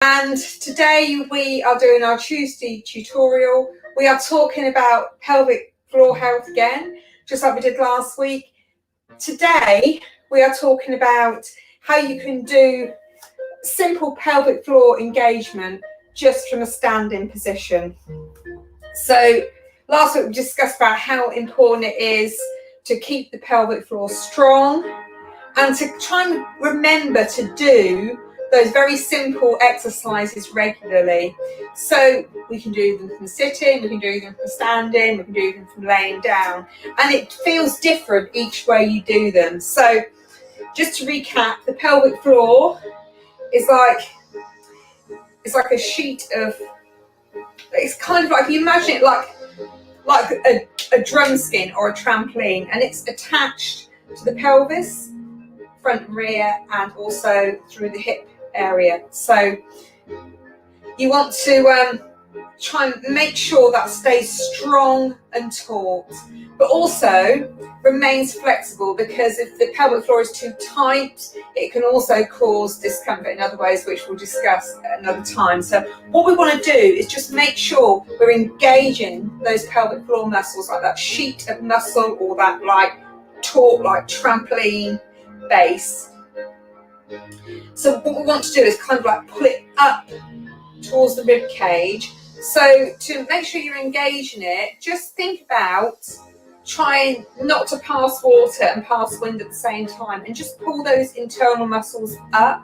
And today we are doing our Tuesday tutorial. We are talking about pelvic floor health again, just like we did last week. Today we are talking about how you can do simple pelvic floor engagement just from a standing position. So last week we discussed about how important it is to keep the pelvic floor strong and to try and remember to do those very simple exercises regularly. So we can do them from sitting, we can do them from standing, we can do them from laying down, and it feels different each way you do them. So just to recap, the pelvic floor is like a sheet of, it's kind of like, you imagine it like a drum skin or a trampoline, and it's attached to the pelvis, front and rear, and also through the hip area. So you want to try and make sure that stays strong and taut, but also remains flexible, because if the pelvic floor is too tight, it can also cause discomfort in other ways, which we'll discuss at another time. So what we want to do is just make sure we're engaging those pelvic floor muscles, like that sheet of muscle or that like taut, like trampoline base. So what we want to do is kind of like pull it up towards the rib cage. So to make sure you're engaging it, just think about trying not to pass water and pass wind at the same time, and just pull those internal muscles up.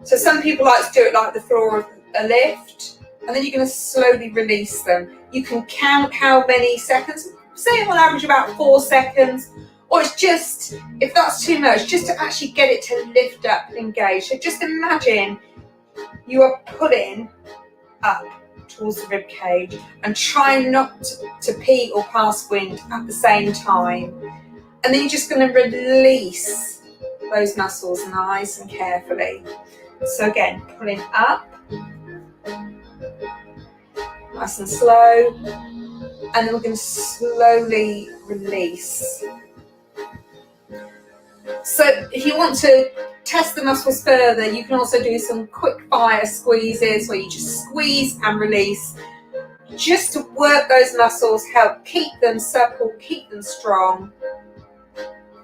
So some people like to do it like the floor of a lift, and then you're going to slowly release them. You can count how many seconds, say on average about 4 seconds, or it's just, if that's too much, just to actually get it to lift up and engage. So just imagine you are pulling up towards the rib cage and try not to pee or pass wind at the same time. And then you're just going to release those muscles nice and carefully. So again, pulling up, nice and slow, and then we're going to slowly release. So if you want to test the muscles further, you can also do some quick fire squeezes where you just squeeze and release, just to work those muscles, help keep them supple, keep them strong.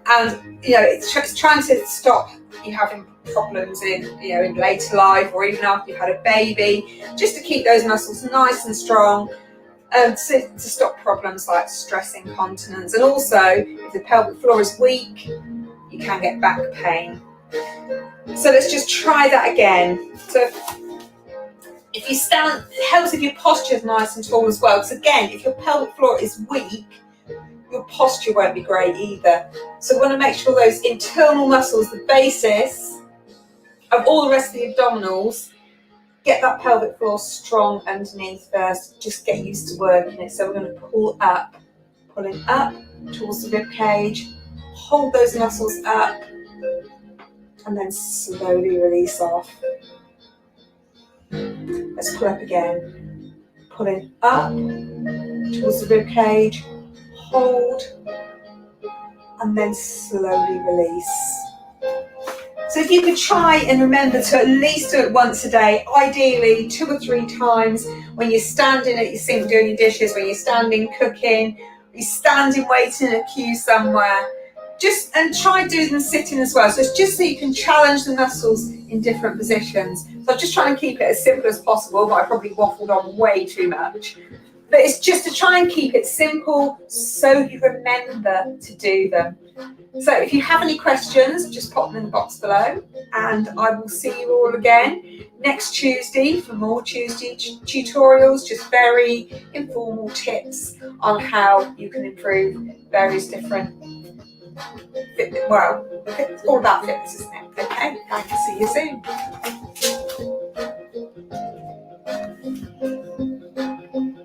And it's trying to stop you having problems in later life, or even after you've had a baby, just to keep those muscles nice and strong, and to stop problems like stress incontinence. And also, if the pelvic floor is weak, you can get back pain. So let's just try that again. So if you stand, it helps if your posture is nice and tall as well, because again, if your pelvic floor is weak, your posture won't be great either. So we want to make sure those internal muscles, the basis of all the rest of the abdominals, get that pelvic floor strong underneath first. Just get used to working it. So we're going to pulling up towards the rib cage, hold those muscles up, and then slowly release off. Let's pull up again. Pulling up towards the rib cage, hold, and then slowly release. So if you could try and remember to at least do it once a day, ideally 2 or 3 times, when you're standing at your sink doing your dishes, when you're standing cooking, you're standing waiting in a queue somewhere. And try do them sitting as well. So it's just so you can challenge the muscles in different positions. So I'm just trying to keep it as simple as possible, but I probably waffled on way too much. But it's just to try and keep it simple so you remember to do them. So if you have any questions, just pop them in the box below, and I will see you all again next Tuesday for more Tuesday tutorials, just very informal tips on how you can improve various different fitness. Well, it's all about fitness, isn't it? Okay, I can see you soon.